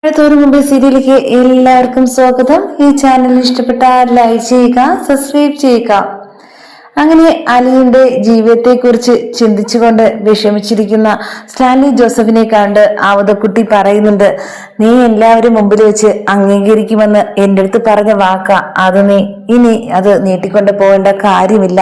തോറും മുമ്പ് സീരിയലിലേക്ക് എല്ലാവർക്കും സ്വാഗതം. ഈ ചാനൽ ഇഷ്ടപ്പെട്ടാൽ ലൈക്ക് ചെയ്യുക, സബ്സ്ക്രൈബ് ചെയ്യുക. അങ്ങനെ അലിയുടെ ജീവിതത്തെ കുറിച്ച് ചിന്തിച്ചുകൊണ്ട് വിഷമിച്ചിരിക്കുന്ന സ്റ്റാൻലി ജോസഫിനെ കണ്ട് അവതക്കുട്ടി പറയുന്നുണ്ട്, നീ എല്ലാവരും മുമ്പിൽ വെച്ച് അംഗീകരിക്കുമെന്ന് എൻ്റെ അടുത്ത് പറഞ്ഞ വാക്കാ അത്. നീ ഇനി അത് നീട്ടിക്കൊണ്ട് പോകേണ്ട കാര്യമില്ല.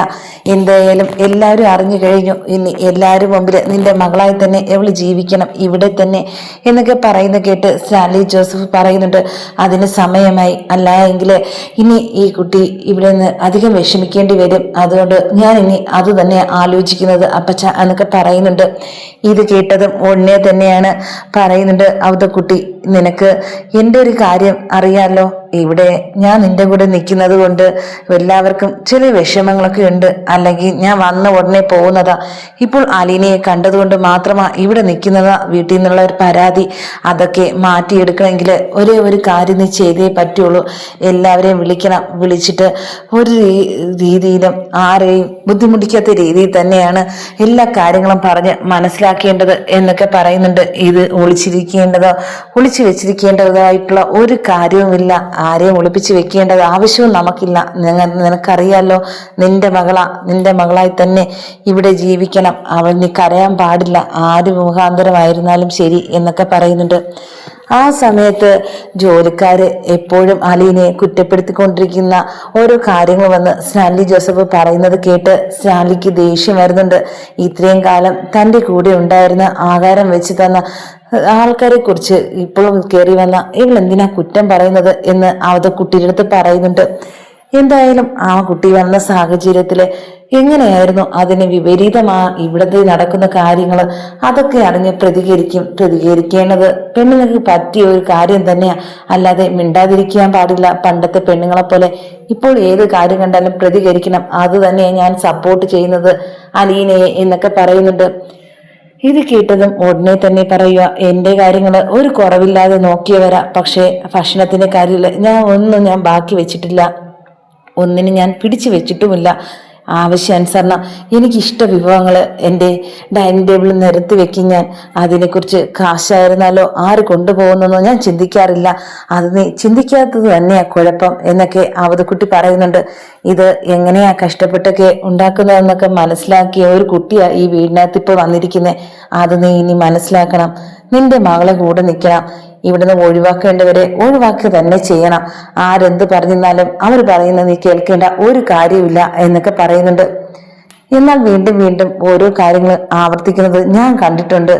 എന്തായാലും എല്ലാവരും അറിഞ്ഞു കഴിഞ്ഞു. ഇനി എല്ലാവരും മുമ്പിൽ നിന്റെ മകളായി തന്നെ എവള് ജീവിക്കണം ഇവിടെ തന്നെ എന്നൊക്കെ പറയുന്ന കേട്ട് സ്റ്റാൻലി ജോസഫ് പറയുന്നുണ്ട്, അതിന് സമയമായി. അല്ല എങ്കിൽ ഇനി ഈ കുട്ടി ഇവിടെ നിന്ന് അധികം വിഷമിക്കേണ്ടി വരും. അതുകൊണ്ട് ഞാൻ ഇനി അത് തന്നെ ആലോചിക്കുന്നത് അപ്പച്ച എന്നൊക്കെ പറയുന്നുണ്ട്. ഇത് കേട്ടതും ഉടനെ തന്നെയാണ് പറയുന്നുണ്ട് അവതക്കുട്ടി, നിനക്ക് എൻ്റെ ഒരു കാര്യം അറിയാലോ, ഇവിടെ ഞാൻ നിന്റെ കൂടെ നിൽക്കുന്നത് കൊണ്ട് എല്ലാവർക്കും ചില വിഷമങ്ങളൊക്കെ ഉണ്ട്. അല്ലെങ്കിൽ ഞാൻ വന്ന ഉടനെ പോകുന്നതാ. ഇപ്പോൾ അലീനയെ കണ്ടതുകൊണ്ട് മാത്രമാ ഇവിടെ നിൽക്കുന്നതാ. വീട്ടിൽ നിന്നുള്ള ഒരു പരാതി അതൊക്കെ മാറ്റിയെടുക്കണമെങ്കിൽ ഒരേ ഒരു കാര്യം നീ ചെയ്തേ പറ്റുള്ളൂ. എല്ലാവരെയും വിളിക്കണം. വിളിച്ചിട്ട് ഒരു രീതിയിലും ആരെയും ബുദ്ധിമുട്ടിക്കാത്ത രീതിയിൽ തന്നെയാണ് എല്ലാ കാര്യങ്ങളും പറഞ്ഞ് മനസ്സിലാക്കേണ്ടത് എന്നൊക്കെ പറയുന്നുണ്ട്. ഇത് ഒളിച്ചു വെച്ചിരിക്കേണ്ടതായിട്ടുള്ള ഒരു കാര്യവുമില്ല. ആരെയും ഒളിപ്പിച്ച് വെക്കേണ്ടത് ആവശ്യവും നമുക്കില്ല. നിനക്കറിയാലോ, നിന്റെ മകളായി തന്നെ ഇവിടെ ജീവിക്കണം. അവൾ നീ കരയാൻ പാടില്ല, ആര് മുഖാന്തരമായിരുന്നാലും ശരി എന്നൊക്കെ പറയുന്നുണ്ട്. ആ സമയത്ത് ജോലിക്കാര് എപ്പോഴും അലീനെ കുറ്റപ്പെടുത്തിക്കൊണ്ടിരിക്കുന്ന ഓരോ കാര്യങ്ങൾ വന്ന് സ്റ്റാൻലി ജോസഫ് പറയുന്നത് കേട്ട് സ്റ്റാൻലിക്ക് ദേഷ്യം വരുന്നുണ്ട്. ഇത്രയും കാലം തൻ്റെ കൂടെ ഉണ്ടായിരുന്ന ആഹാരം വെച്ച് തന്ന ആൾക്കാരെ കുറിച്ച് ഇപ്പോഴും കയറി വന്ന ഇവൾ എന്തിനാ കുറ്റം പറയുന്നത് എന്ന് അവതക്കുട്ടിയുടെ അടുത്ത് പറയുന്നുണ്ട്. എന്തായാലും ആ കുട്ടി വന്ന സാഹചര്യത്തില് എങ്ങനെയായിരുന്നു അതിന് വിപരീതമാ ഇവിടത്തെ നടക്കുന്ന കാര്യങ്ങൾ അതൊക്കെ അറിഞ്ഞ് പ്രതികരിക്കേണ്ടത് പെണ്ണുങ്ങൾക്ക് പറ്റിയ ഒരു കാര്യം തന്നെയാ. അല്ലാതെ മിണ്ടാതിരിക്കാൻ പാടില്ല. പണ്ടത്തെ പെണ്ണുങ്ങളെ പോലെ ഇപ്പോൾ ഏത് കാര്യം കണ്ടാലും പ്രതികരിക്കണം. അത് തന്നെയാണ് ഞാൻ സപ്പോർട്ട് ചെയ്യുന്നത് അലീനയെ എന്നൊക്കെ പറയുന്നുണ്ട്. ഇത് കേട്ടതും ഉടനെ തന്നെ പറയുക, എന്റെ കാര്യങ്ങള് ഒരു കുറവില്ലാതെ നോക്കിയവരാ. പക്ഷേ ഭക്ഷണത്തിന്റെ കാര്യത്തില് ഞാൻ ബാക്കി വെച്ചിട്ടില്ല. ഒന്നിനും ഞാൻ പിടിച്ചു വെച്ചിട്ടുമില്ല. ആവശ്യാനുസരണം എനിക്കിഷ്ട വിഭവങ്ങൾ എൻ്റെ ഡൈനിങ് ടേബിളിൽ നിരത്തി വെക്കും ഞാൻ. അതിനെക്കുറിച്ച് കാശായിരുന്നാലോ ആര് കൊണ്ടുപോകുന്നെന്നോ ഞാൻ ചിന്തിക്കാറില്ല. അത് നീ ചിന്തിക്കാത്തത് തന്നെയാ കുഴപ്പം എന്നൊക്കെ അവതക്കുട്ടി പറയുന്നുണ്ട്. ഇത് എങ്ങനെയാ കഷ്ടപ്പെട്ടൊക്കെ ഉണ്ടാക്കുന്നതെന്നൊക്കെ മനസ്സിലാക്കിയ ഒരു കുട്ടിയാ ഈ വീടിനകത്ത് ഇപ്പോൾ വന്നിരിക്കുന്നത്. അത് നീ ഇനി മനസ്സിലാക്കണം. നിന്റെ മകളെ കൂടെ നിൽക്കണം. ഇവിടുന്ന് ഒഴിവാക്കേണ്ടവരെ ഒഴിവാക്കുക തന്നെ ചെയ്യണം. ആരെന്ത് പറഞ്ഞാലും അവർ പറയുന്നത് നീ കേൾക്കേണ്ട ഒരു കാര്യമില്ല എന്നൊക്കെ പറയുന്നുണ്ട്. എന്നാൽ വീണ്ടും വീണ്ടും ഓരോ കാര്യങ്ങൾ ആവർത്തിക്കുന്നത് ഞാൻ കണ്ടിട്ടുണ്ട്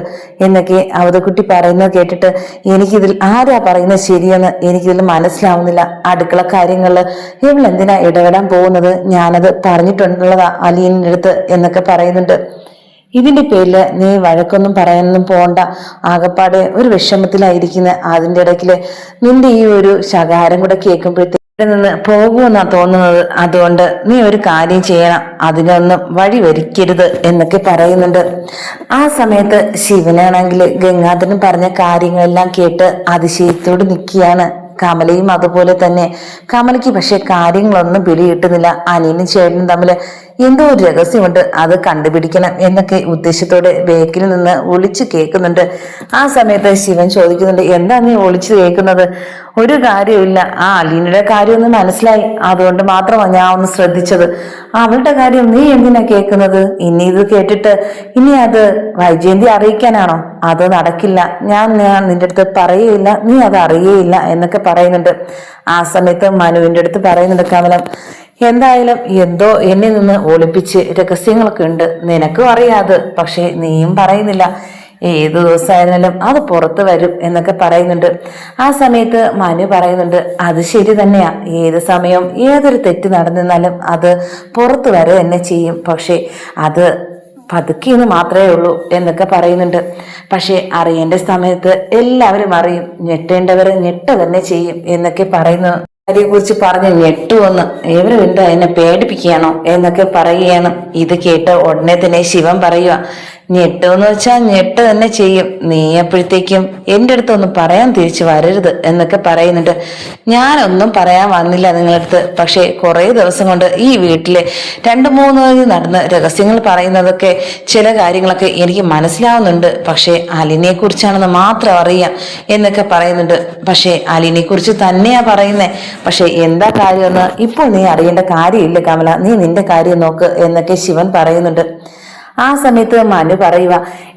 എന്നൊക്കെ അവതക്കുട്ടി പറയുന്നത് കേട്ടിട്ട് എനിക്കിതിൽ ആരാ പറയുന്നത് ശരിയെന്ന് എനിക്കിതിൽ മനസ്സിലാവുന്നില്ല. അടുക്കള കാര്യങ്ങളിൽ ഇവൾ എന്തിനാ ഇടപെടാൻ പോകുന്നത്? ഞാനത് പറഞ്ഞിട്ടുള്ളതാ അലീനിന്റെ അടുത്ത് എന്നൊക്കെ പറയുന്നുണ്ട്. ഇതിന്റെ പേരില് നീ വഴക്കൊന്നും പറയാനൊന്നും പോണ്ട. ആകപ്പാടെ ഒരു വിഷമത്തിലായിരിക്കുന്ന അതിൻ്റെ ഇടയ്ക്കില് നിന്റെ ഈ ഒരു ശകാരം കൂടെ കേൾക്കുമ്പോഴത്തേക്ക് നിന്ന് പോകുമെന്നാ തോന്നുന്നത്. അതുകൊണ്ട് നീ ഒരു കാര്യം ചെയ്യണം, അതിനൊന്നും വഴി വരിക്കരുത് എന്നൊക്കെ പറയുന്നുണ്ട്. ആ സമയത്ത് ശിവനാണെങ്കിൽ ഗംഗാധരൻ പറഞ്ഞ കാര്യങ്ങളെല്ലാം കേട്ട് അതിശയത്തോട് നിൽക്കുകയാണ്. കമലയും അതുപോലെ തന്നെ. കമലയ്ക്ക് പക്ഷെ കാര്യങ്ങളൊന്നും പിടികിട്ടുന്നില്ല. അനിയനും ചേട്ടനും തമ്മിൽ എന്തോ ഒരു രഹസ്യമുണ്ട്, അത് കണ്ടുപിടിക്കണം എന്നൊക്കെ ഉദ്ദേശത്തോടെ ബേക്കിൽ നിന്ന് ഒളിച്ചു കേൾക്കുന്നുണ്ട്. ആ സമയത്ത് ശിവൻ ചോദിക്കുന്നുണ്ട്, എന്താ നീ ഒളിച്ചു കേൾക്കുന്നത്? ഒരു കാര്യമില്ല, ആ അലീനയുടെ കാര്യം ഒന്ന് മനസ്സിലായി, അതുകൊണ്ട് മാത്രമാണ് ഞാൻ ഒന്ന് ശ്രദ്ധിച്ചത്. അവളുടെ കാര്യം നീ എന്തിനാ കേൾക്കുന്നത്? ഇനി ഇത് കേട്ടിട്ട് ഇനി അത് വൈജയന്തി അറിയിക്കാനാണോ? അത് നടക്കില്ല. ഞാൻ നിന്റെ അടുത്ത് പറയുകയില്ല, നീ അത് അറിയേയില്ല എന്നൊക്കെ പറയുന്നുണ്ട്. ആ സമയത്ത് മനുവിന്റെ അടുത്ത് പറയുന്നുണ്ട് കമലം, എന്തായാലും എന്തോ എന്നിൽ നിന്ന് ഒളിപ്പിച്ച് രഹസ്യങ്ങളൊക്കെ ഉണ്ട്, നിനക്കും അറിയാത്, പക്ഷെ നീയും പറയുന്നില്ല. ഏതു ദിവസമായിരുന്നാലും അത് പുറത്തു വരും എന്നൊക്കെ പറയുന്നുണ്ട്. ആ സമയത്ത് മനു പറയുന്നുണ്ട്, അത് ശരി തന്നെയാ, ഏത് സമയം ഏതൊരു തെറ്റ് നടന്നിരുന്നാലും അത് പുറത്തു വരെ തന്നെ ചെയ്യും, പക്ഷെ അത് പതുക്കിയെന്ന് മാത്രമേ ഉള്ളൂ എന്നൊക്കെ പറയുന്നുണ്ട്. പക്ഷെ അറിയേണ്ട സമയത്ത് എല്ലാവരും അറിയും, ഞെട്ടേണ്ടവരെ ഞെട്ട തന്നെ ചെയ്യും എന്നൊക്കെ പറയുന്നു. അതിനെ കുറിച്ച് പറഞ്ഞ് ഞെട്ടുവന്ന് ഇവരെന്താ എന്നെ പേടിപ്പിക്കുകയാണോ എന്നൊക്കെ പറയുകയാണ്. ഇത് കേട്ട് ഉടനെ തന്നെ ശിവൻ പറയുക, ഞെട്ടുമെന്ന് വെച്ചാൽ ഞെട്ട് തന്നെ ചെയ്യും. നീ അപ്പോഴത്തേക്കും എൻ്റെ അടുത്തൊന്നും പറയാൻ തിരിച്ചു വരരുത് എന്നൊക്കെ പറയുന്നുണ്ട്. ഞാനൊന്നും പറയാൻ വന്നില്ല നിങ്ങളടുത്ത്. പക്ഷെ കുറേ ദിവസം കൊണ്ട് ഈ വീട്ടിലെ 2-3 നടന്ന് രഹസ്യങ്ങൾ പറയുന്നതൊക്കെ ചില കാര്യങ്ങളൊക്കെ എനിക്ക് മനസ്സിലാവുന്നുണ്ട്. പക്ഷെ അലിനെ കുറിച്ചാണെന്ന് മാത്രം അറിയാം എന്നൊക്കെ പറയുന്നുണ്ട്. പക്ഷെ അലിനെ കുറിച്ച് തന്നെയാ പറയുന്നേ. പക്ഷെ എന്താ കാര്യമെന്ന് ഇപ്പോൾ നീ അറിയേണ്ട കാര്യമില്ല കമല, നീ നിന്റെ കാര്യം നോക്ക് എന്നൊക്കെ ശിവൻ പറയുന്നുണ്ട്. ആ സമയത്ത് മനു പറയുക,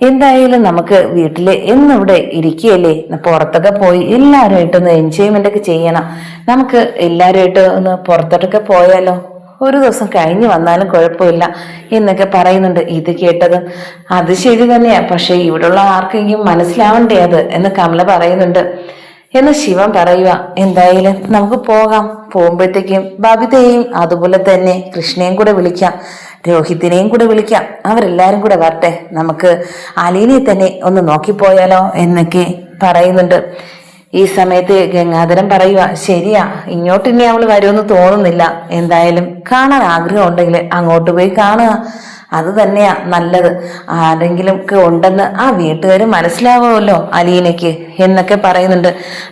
എന്തായാലും നമുക്ക് വീട്ടില് എന്നിവിടെ ഇരിക്കുകയല്ലേ, പുറത്തൊക്കെ പോയി എല്ലാവരുമായിട്ടൊന്ന് എൻജോയ്മെന്റ് ഒക്കെ ചെയ്യണം. നമുക്ക് എല്ലാവരുമായിട്ട് ഒന്ന് പുറത്തോട്ടൊക്കെ പോയാലോ, ഒരു ദിവസം കഴിഞ്ഞു വന്നാലും കുഴപ്പമില്ല എന്നൊക്കെ പറയുന്നുണ്ട്. ഇത് കേട്ടത് അത് ശരി തന്നെയാ, പക്ഷെ ഇവിടെയുള്ള ആർക്കെങ്കിലും മനസ്സിലാവണ്ടേ അത് എന്ന് കമല പറയുന്നുണ്ട്. എന്ന് ശിവൻ പറയുക, എന്തായാലും നമുക്ക് പോകാം. പോകുമ്പോഴത്തേക്കും ബബിതയെയും അതുപോലെ തന്നെ കൃഷ്ണയും കൂടെ വിളിക്കാം, രോഹിത്തിനെയും കൂടെ വിളിക്കാം, അവരെല്ലാരും കൂടെ വരട്ടെ, നമുക്ക് അലീനെ തന്നെ ഒന്ന് നോക്കിപ്പോയാലോ എന്നൊക്കെ പറയുന്നുണ്ട്. ഈ സമയത്ത് ഗംഗാധരൻ പറയുക, ശരിയാ, ഇങ്ങോട്ട് ഇനി അവൾ വരുമെന്ന് തോന്നുന്നില്ല. എന്തായാലും കാണാൻ ആഗ്രഹം ഉണ്ടെങ്കിൽ അങ്ങോട്ട് പോയി കാണുക, അത് തന്നെയാ നല്ലത്. ആരെങ്കിലും ഒക്കെ ഉണ്ടെന്ന് ആ വീട്ടുകാർ മനസ്സിലാവുമല്ലോ അലീനയ്ക്ക് എന്നൊക്കെ പറയുന്നുണ്ട്.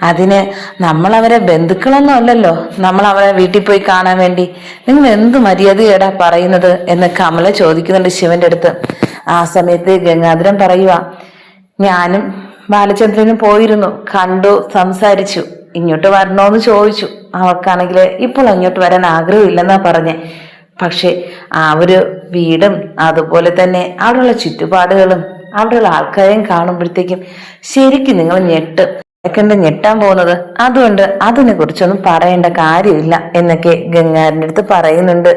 അതിന് നമ്മൾ അവരെ ബന്ധുക്കളൊന്നും അല്ലല്ലോ, നമ്മൾ അവരെ വീട്ടിൽ പോയി കാണാൻ വേണ്ടി. നിങ്ങൾ എന്ത് മര്യാദയേടാ പറയുന്നത് എന്ന് കമല ചോദിക്കുന്നുണ്ട് ശിവന്റെ അടുത്ത്. ആ സമയത്ത് ഗംഗാധരൻ പറയുക, ഞാനും ബാലചന്ദ്രനും പോയിരുന്നു, കണ്ടു, സംസാരിച്ചു, ഇങ്ങോട്ട് വരണോന്ന് ചോദിച്ചു. അവർക്കാണെങ്കിൽ ഇപ്പോൾ അങ്ങോട്ട് വരാൻ ആഗ്രഹമില്ലെന്നാ പറഞ്ഞേ. പക്ഷെ ആ ഒരു വീടും അതുപോലെ തന്നെ അവിടെയുള്ള ചുറ്റുപാടുകളും അവിടെയുള്ള ആൾക്കാരെയും കാണുമ്പോഴത്തേക്കും ശരിക്കും നിങ്ങൾ ഞെട്ടാൻ പോകുന്നത്. അതുകൊണ്ട് അതിനെ കുറിച്ചൊന്നും പറയേണ്ട കാര്യമില്ല എന്നൊക്കെ ഗംഗാറിന്റെ അടുത്ത് പറയുന്നുണ്ട്.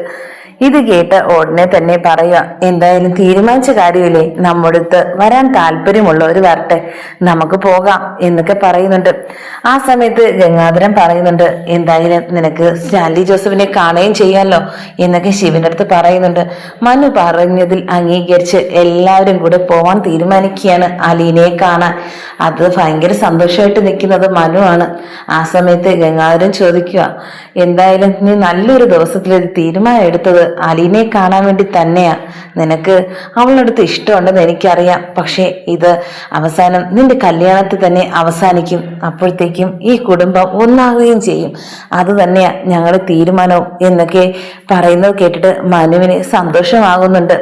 ഇത് കേട്ട് ഉടനെ തന്നെ പറയുക, എന്തായാലും തീരുമാനിച്ച കാര്യമില്ലേ, നമ്മുടെ അടുത്ത് വരാൻ താല്പര്യമുള്ളവർ വരട്ടെ, നമുക്ക് പോകാം എന്നൊക്കെ പറയുന്നുണ്ട്. ആ സമയത്ത് ഗംഗാധരൻ പറയുന്നുണ്ട്, എന്തായാലും നിനക്ക് സ്റ്റാൻലി ജോസഫിനെ കാണുകയും ചെയ്യാമല്ലോ എന്നൊക്കെ ശിവന്റെ അടുത്ത് പറയുന്നുണ്ട്. മനു പറഞ്ഞതിൽ അംഗീകരിച്ച് എല്ലാവരും കൂടെ പോവാൻ തീരുമാനിക്കുകയാണ് അലീനയെ കാണാൻ. അത് ഭയങ്കര സന്തോഷമായിട്ട് നിൽക്കുന്നത് മനു ആണ്. ആ സമയത്ത് ഗംഗാധരൻ ചോദിക്കുക, എന്തായാലും നീ നല്ലൊരു ദിവസത്തിലൊരു തീരുമാനം എടുത്തത് അലീനെ കാണാൻ വേണ്ടി തന്നെയാ. നിനക്ക് അവളടുത്ത് ഇഷ്ടമുണ്ടെന്ന് എനിക്കറിയാം, പക്ഷെ ഇത് അവസാനം നിന്റെ കല്യാണത്തിൽ തന്നെ അവസാനിക്കും. അപ്പോഴത്തേക്കും ഈ കുടുംബം ഒന്നാകുകയും ചെയ്യും. അത് തന്നെയാ ഞങ്ങളുടെ തീരുമാനവും എന്നൊക്കെ പറയുന്നത് കേട്ടിട്ട് മനുവിന് സന്തോഷമാകുന്നുണ്ട്.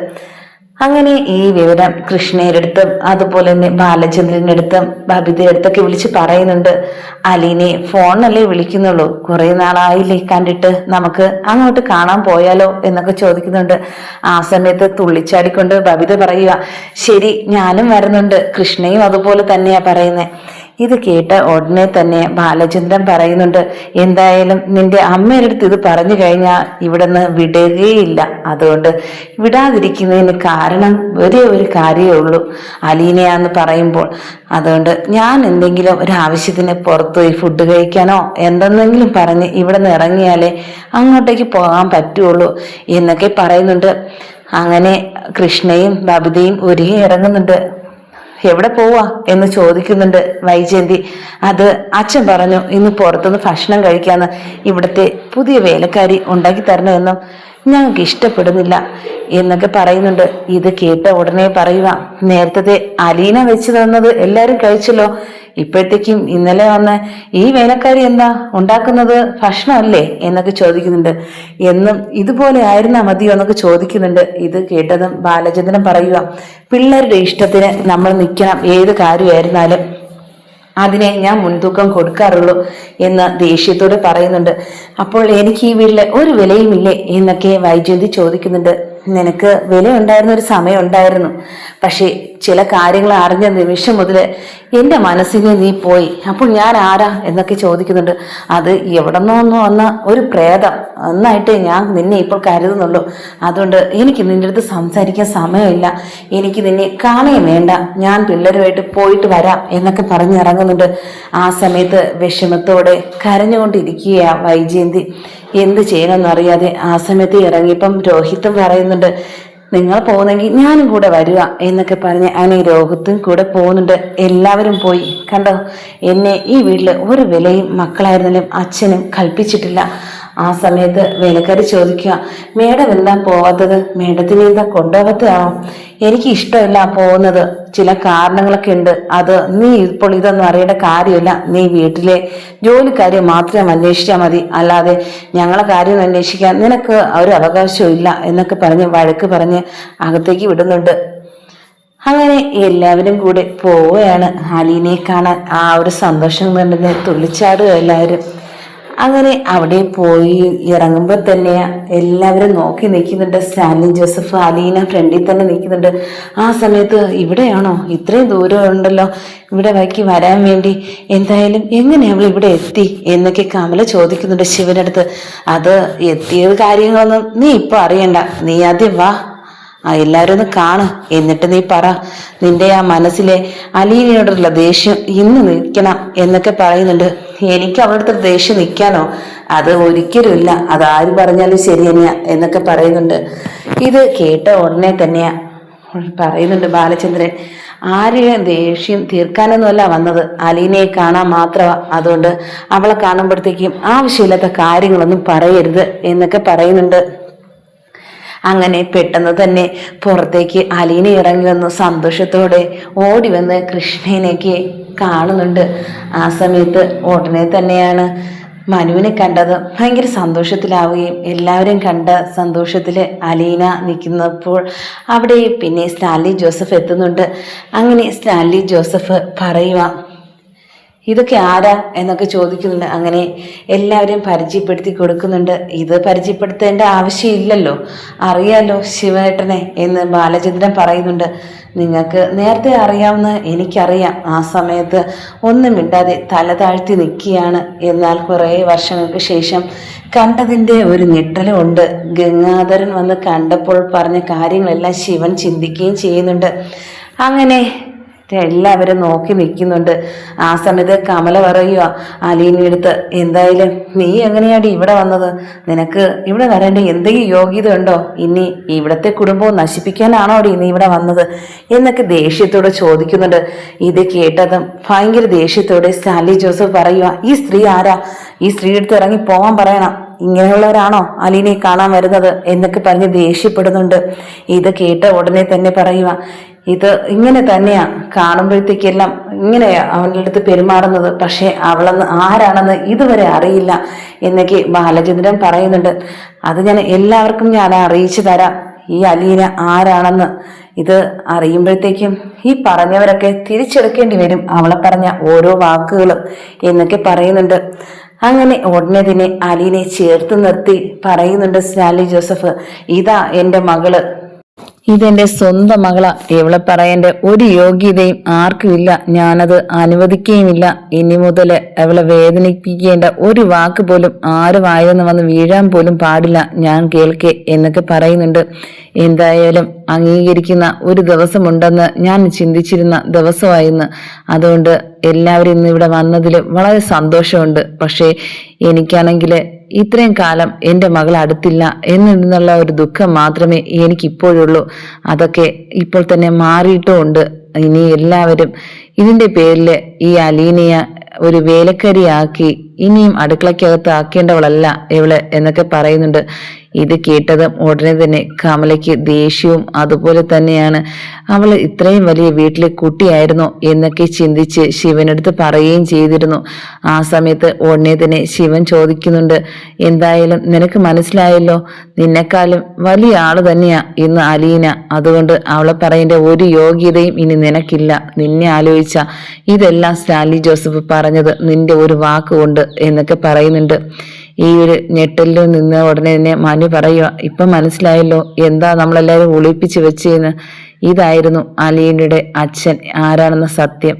അങ്ങനെ ഈ വിവരം കൃഷ്ണയുടെ അടുത്തും അതുപോലെ തന്നെ ബാലചന്ദ്രന്റെ അടുത്തും ബബിതയുടെ അടുത്തൊക്കെ വിളിച്ച് പറയുന്നുണ്ട്. അലീനെ ഫോണിനല്ലേ വിളിക്കുന്നുള്ളൂ, കുറെ നാളായില്ലേ കണ്ടിട്ട്, നമുക്ക് അങ്ങോട്ട് കാണാൻ പോയാലോ എന്നൊക്കെ ചോദിക്കുന്നുണ്ട്. ആ സമയത്ത് തുള്ളിച്ചാടിക്കൊണ്ട് ബബിത പറയുക, ശരി, ഞാനും വരുന്നുണ്ട്. കൃഷ്ണയും അതുപോലെ തന്നെയാ പറയുന്നേ. ഇത് കേട്ട ഉടനെ തന്നെ ബാലചന്ദ്രൻ പറയുന്നുണ്ട്, എന്തായാലും നിന്റെ അമ്മയുടെ അടുത്ത് ഇത് പറഞ്ഞു കഴിഞ്ഞാൽ ഇവിടുന്ന് വിടുകയില്ല. അതുകൊണ്ട് വിടാതിരിക്കുന്നതിന് കാരണം ഒരേ ഒരു കാര്യമേ ഉള്ളൂ, അലീനയാന്ന് പറയുമ്പോൾ. അതുകൊണ്ട് ഞാൻ എന്തെങ്കിലും ഒരു ആവശ്യത്തിന് പുറത്തുപോയി ഫുഡ് കഴിക്കാനോ എന്തെന്നെങ്കിലും പറഞ്ഞ് ഇവിടെ നിന്ന് ഇറങ്ങിയാലേ അങ്ങോട്ടേക്ക് പോകാൻ പറ്റുള്ളൂ എന്നൊക്കെ പറയുന്നുണ്ട്. അങ്ങനെ കൃഷ്ണയും ബബിതയും ഒരുങ്ങി ഇറങ്ങുന്നുണ്ട്. എവിടെ പോവാ എന്ന് ചോദിക്കുന്നുണ്ട് വൈജയന്തി. അത് അച്ഛൻ പറഞ്ഞു ഇന്ന് പുറത്തുനിന്ന് ഭക്ഷണം കഴിക്കാന്ന്, ഇവിടുത്തെ പുതിയ വേലക്കാരി ഉണ്ടാക്കി തരണമെന്നും ഞങ്ങൾക്ക് ഇഷ്ടപ്പെടുന്നില്ല എന്നൊക്കെ പറയുന്നുണ്ട്. ഇത് കേട്ട ഉടനെ പറയുക, നേരത്തെ അലീന വെച്ച് തന്നത് എല്ലാരും കഴിച്ചല്ലോ, ഇപ്പോഴത്തേക്കും ഇന്നലെ വന്ന് ഈ വേലക്കാരി എന്താ ഉണ്ടാക്കുന്നത്, ഭക്ഷണമല്ലേ എന്നൊക്കെ ചോദിക്കുന്നുണ്ട്. എന്നും ഇതുപോലെ ആയിരുന്നാ മതിയോ എന്നൊക്കെ ചോദിക്കുന്നുണ്ട്. ഇത് കേട്ടതും ബാലചന്ദ്രൻ പറയുക, പിള്ളേരുടെ ഇഷ്ടത്തിന് നമ്മൾ നിൽക്കണം, ഏത് കാര്യമായിരുന്നാലും അതിനെ ഞാൻ മുൻതൂക്കം കൊടുക്കാറുള്ളൂ എന്ന് ദേഷ്യത്തോടെ പറയുന്നുണ്ട്. അപ്പോൾ എനിക്ക് ഈ വീട്ടിലെ ഒരു വിലയുമില്ലേ എന്നൊക്കെ വൈജയന്തി ചോദിക്കുന്നുണ്ട്. നിനക്ക് വില ഉണ്ടായിരുന്ന ഒരു സമയം ഉണ്ടായിരുന്നു, പക്ഷെ ചില കാര്യങ്ങൾ അറിഞ്ഞ നിമിഷം മുതൽ എൻ്റെ മനസ്സിനെ നീ പോയി. അപ്പോൾ ഞാൻ ആരാ എന്നൊക്കെ ചോദിക്കുന്നുണ്ട്. അത് എവിടെന്നോ വന്ന ഒരു പ്രേതം എന്നായിട്ട് ഞാൻ നിന്നെ ഇപ്പോൾ കരുതുന്നുള്ളൂ. അതുകൊണ്ട് എനിക്ക് നിന്റെ അടുത്ത് സംസാരിക്കാൻ സമയമില്ല, എനിക്ക് നിന്നെ കാണുകയും വേണ്ട, ഞാൻ പിള്ളേരുമായിട്ട് പോയിട്ട് വരാം എന്നൊക്കെ പറഞ്ഞിറങ്ങുന്നുണ്ട്. ആ സമയത്ത് വിഷമത്തോടെ കരഞ്ഞുകൊണ്ടിരിക്കുകയാ വൈജയന്തി. എന്ത് ചെയ്യണമെന്നറിയാതെ ആ സമയത്ത് ഇറങ്ങിയപ്പം രോഹിത്തും പറയുന്നുണ്ട്, നിങ്ങൾ പോകുന്നെങ്കിൽ ഞാനും കൂടെ വരിക എന്നൊക്കെ പറഞ്ഞ് അങ്ങനെ രോഹിത്തും കൂടെ പോകുന്നുണ്ട്. എല്ലാവരും പോയി. കണ്ടോ, എന്നെ ഈ വീട്ടിൽ ഒരു വിലയും മക്കളായിരുന്നാലും അച്ഛനും കൽപ്പിച്ചിട്ടില്ല. ആ സമയത്ത് വേലക്കാരി ചോദിക്കുക, മേഡം എന്താ പോവാത്തത്? മേഡത്തിന് എന്താ കൊണ്ടുപോകത്താണോ? എനിക്ക് ഇഷ്ടമില്ല പോകുന്നത്, ചില കാരണങ്ങളൊക്കെ ഉണ്ട്. അത് നീ ഇപ്പോൾ ഇതൊന്നും അറിയേണ്ട കാര്യമില്ല. നീ വീട്ടിലെ ജോലിക്കാര്യം മാത്രം അന്വേഷിച്ചാൽ മതി, അല്ലാതെ ഞങ്ങളെ കാര്യം അന്വേഷിക്കാൻ നിനക്ക് ഒരു അവകാശവും ഇല്ല എന്നൊക്കെ പറഞ്ഞ് വഴക്ക് പറഞ്ഞ് അകത്തേക്ക് വിടുന്നുണ്ട്. അങ്ങനെ എല്ലാവരും കൂടെ പോവുകയാണ് അലീനയെ കാണാൻ. ആ ഒരു സന്തോഷം കണ്ടെന്ന് തുള്ളിച്ചാടുക എല്ലാവരും. അങ്ങനെ അവിടെ പോയി ഇറങ്ങുമ്പോൾ തന്നെ എല്ലാവരും നോക്കി നിൽക്കുന്നുണ്ട്. സ്റ്റാൻലി ജോസഫ്, അലീന ഫ്രണ്ടിൽ തന്നെ നിൽക്കുന്നുണ്ട്. ആ സമയത്ത് ഇവിടെയാണോ? ഇത്രയും ദൂരം ഉണ്ടല്ലോ ഇവിടെ വൈകി വരാൻ വേണ്ടി. എന്തായാലും എങ്ങനെ അവൾ ഇവിടെ എത്തി എന്നൊക്കെ കമല ചോദിക്കുന്നുണ്ട് ശിവനടുത്ത്. അത് എത്തിയത് കാര്യങ്ങളൊന്നും നീ ഇപ്പൊ അറിയണ്ട, നീ ആദ്യം വാ, എല്ലാവരും ഒന്ന് കാണും, എന്നിട്ട് നീ പറ, നിന്റെ ആ മനസ്സിലെ അലീനയോടുള്ള ദേഷ്യം ഇന്ന് നിൽക്കണം എന്നൊക്കെ പറയുന്നുണ്ട്. എനിക്ക് അവളുടെ ദേഷ്യം നിൽക്കാനോ? അത് ഒരിക്കലുമില്ല, അതാര് പറഞ്ഞാലും ശരി തന്നെയാ എന്നൊക്കെ പറയുന്നുണ്ട്. ഇത് കേട്ട ഉടനെ തന്നെയാ പറയുന്നുണ്ട് ബാലചന്ദ്രൻ, ആരെയും ദേഷ്യം തീർക്കാനൊന്നുമല്ല വന്നത്, അലീനയെ കാണാൻ മാത്രമാ. അതുകൊണ്ട് അവളെ കാണുമ്പോഴത്തേക്കും ആവശ്യമില്ലാത്ത കാര്യങ്ങളൊന്നും പറയരുത് എന്നൊക്കെ പറയുന്നുണ്ട്. അങ്ങനെ പെട്ടെന്ന് തന്നെ പുറത്തേക്ക് അലീന ഇറങ്ങി വന്നു. സന്തോഷത്തോടെ ഓടി വന്ന് കൃഷ്ണനെയൊക്കെ കാണുന്നുണ്ട്. ആ സമയത്ത് ഉടനെ തന്നെയാണ് മനുവിനെ കണ്ടത്. ഭയങ്കര സന്തോഷത്തിലാവുകയും എല്ലാവരും കണ്ട സന്തോഷത്തിൽ അലീന നിൽക്കുന്നപ്പോൾ അവിടെ പിന്നെ സ്റ്റാൻലി ജോസഫ് എത്തുന്നുണ്ട്. അങ്ങനെ സ്റ്റാൻലി ജോസഫ് പറയുക, ഇതൊക്കെ ആരാ എന്നൊക്കെ ചോദിക്കുന്നുണ്ട്. അങ്ങനെ എല്ലാവരെയും പരിചയപ്പെടുത്തി കൊടുക്കുന്നുണ്ട്. ഇത് പരിചയപ്പെടുത്തേണ്ട ആവശ്യമില്ലല്ലോ, അറിയാലോ ശിവേട്ടനെ എന്ന് ബാലചന്ദ്രൻ പറയുന്നുണ്ട്. നിങ്ങൾക്ക് നേരത്തെ അറിയാവുന്ന എനിക്കറിയാം. ആ സമയത്ത് ഒന്നും മിണ്ടാതെ തല താഴ്ത്തി നിൽക്കുകയാണ്. എന്നാൽ കുറേ വർഷങ്ങൾക്ക് ശേഷം കണ്ടതിൻ്റെ ഒരു ഞെട്ടലുണ്ട്. ഗംഗാധരൻ വന്ന് കണ്ടപ്പോൾ പറഞ്ഞ കാര്യങ്ങളെല്ലാം ശിവൻ ചിന്തിക്കുകയും ചെയ്യുന്നുണ്ട്. അങ്ങനെ എല്ലാവരും നോക്കി നിൽക്കുന്നുണ്ട്. ആ സമയത്ത് കമല പറയുക അലീനയെടുത്ത്, എന്തായാലും നീ എങ്ങനെയാടി ഇവിടെ വന്നത്? നിനക്ക് ഇവിടെ വരേണ്ട എന്തെങ്കിലും യോഗ്യത ഉണ്ടോ? ഇനി ഇവിടത്തെ കുടുംബവും നശിപ്പിക്കാനാണോ അടി നീ ഇവിടെ വന്നത് എന്നൊക്കെ ദേഷ്യത്തോടെ ചോദിക്കുന്നുണ്ട്. ഇത് കേട്ടതും ഭയങ്കര ദേഷ്യത്തോടെ സ്റ്റാൻലി ജോസഫ് പറയുക, ഈ സ്ത്രീ ആരാ? ഈ സ്ത്രീ എടുത്ത് ഇറങ്ങി പോവാൻ പറയണം, ഇങ്ങനെയുള്ളവരാണോ അലീനയെ കാണാൻ വരുന്നത് എന്നൊക്കെ പറഞ്ഞ് ദേഷ്യപ്പെടുന്നുണ്ട്. ഇത് കേട്ട ഉടനെ തന്നെ പറയുക, ഇത് ഇങ്ങനെ തന്നെയാ, കാണുമ്പോഴത്തേക്കെല്ലാം ഇങ്ങനെയാ അവൻ്റെ അടുത്ത് പെരുമാറുന്നത്, പക്ഷെ അവളെന്ന് ആരാണെന്ന് ഇതുവരെ അറിയില്ല എന്നൊക്കെ ബാലചന്ദ്രൻ പറയുന്നുണ്ട്. അത് ഞാൻ എല്ലാവർക്കും ഞാൻ അറിയിച്ചു തരാം, ഈ അലീന ആരാണെന്ന്. ഇത് അറിയുമ്പോഴത്തേക്കും ഈ പറഞ്ഞവരൊക്കെ തിരിച്ചെടുക്കേണ്ടി വരും അവളെ പറഞ്ഞ ഓരോ വാക്കുകളും എന്നൊക്കെ പറയുന്നുണ്ട്. അങ്ങനെ ഉടനെ തന്നെ അലീനെ ചേർത്ത് നിർത്തി പറയുന്നുണ്ട് സ്റ്റാൻലി ജോസഫ്, ഇതാ എൻ്റെ മകള്, ഇതെന്റെ സ്വന്തം മകളാ. ഇവളെ പറയേണ്ട ഒരു യോഗ്യതയും ആർക്കുമില്ല, ഞാനത് അനുവദിക്കുകയുമില്ല. ഇനി മുതല് അവളെ വേദനിപ്പിക്കേണ്ട ഒരു വാക്ക് പോലും ആരും ആയെന്ന് വന്ന് വീഴാൻ പോലും പാടില്ല ഞാൻ കേൾക്കെ എന്നൊക്കെ പറയുന്നുണ്ട്. എന്തായാലും അംഗീകരിക്കുന്ന ഒരു ദിവസമുണ്ടെന്ന് ഞാൻ ചിന്തിച്ചിരുന്ന ദിവസമായിരുന്നു. അതുകൊണ്ട് എല്ലാവരും ഇന്ന് ഇവിടെ വന്നതിൽ വളരെ സന്തോഷമുണ്ട്. പക്ഷേ എനിക്കാണെങ്കിൽ ഇത്രയും കാലം എൻ്റെ മകൾ അടുത്തില്ല എന്നുള്ള ഒരു ദുഃഖം മാത്രമേ എനിക്കിപ്പോഴുള്ളൂ. അതൊക്കെ ഇപ്പോൾ തന്നെ മാറിയിട്ടുമുണ്ട്. ഇനി എല്ലാവരും ഇതിന്റെ പേരിൽ ഈ അലീനയെ ഒരു വേലക്കാരിയാക്കി ഇനിയും അടുക്കളക്കകത്ത് ആക്കേണ്ടവളല്ല ഇവള് എന്നൊക്കെ പറയുന്നുണ്ട്. ഇത് കേട്ടതും ഉടനെ തന്നെ കമലയ്ക്ക് ദേഷ്യവും അതുപോലെ തന്നെയാണ് അവൾ ഇത്രയും വലിയ വീട്ടിലെ കുട്ടിയായിരുന്നോ എന്നൊക്കെ ചിന്തിച്ച് ശിവനടുത്ത് പറയുകയും ചെയ്തിരുന്നു. ആ സമയത്ത് ഉടനെ തന്നെ ശിവൻ ചോദിക്കുന്നുണ്ട്, എന്തായാലും നിനക്ക് മനസ്സിലായല്ലോ, നിന്നെക്കാളും വലിയ ആള് തന്നെയാ ഇന്ന് അലീന. അതുകൊണ്ട് അവളെ പറയേണ്ട ഒരു യോഗ്യതയും ഇനി നിനക്കില്ല. നിന്നെ ആലോചിച്ച ഇതെല്ലാം സ്റ്റാൻലി ജോസഫ് പറഞ്ഞത് നിന്റെ ഒരു വാക്കുകൊണ്ട് എന്നൊക്കെ പറയുന്നുണ്ട്. ഈ ഒരു ഞെട്ടലിൽ നിന്ന് ഉടനെ തന്നെ മനു പറയുക, ഇപ്പൊ മനസ്സിലായല്ലോ എന്താ നമ്മളെല്ലാവരും ഒളിപ്പിച്ച് വെച്ചെന്ന്. ഇതായിരുന്നു അലീനയുടെ അച്ഛൻ ആരാണെന്ന സത്യം.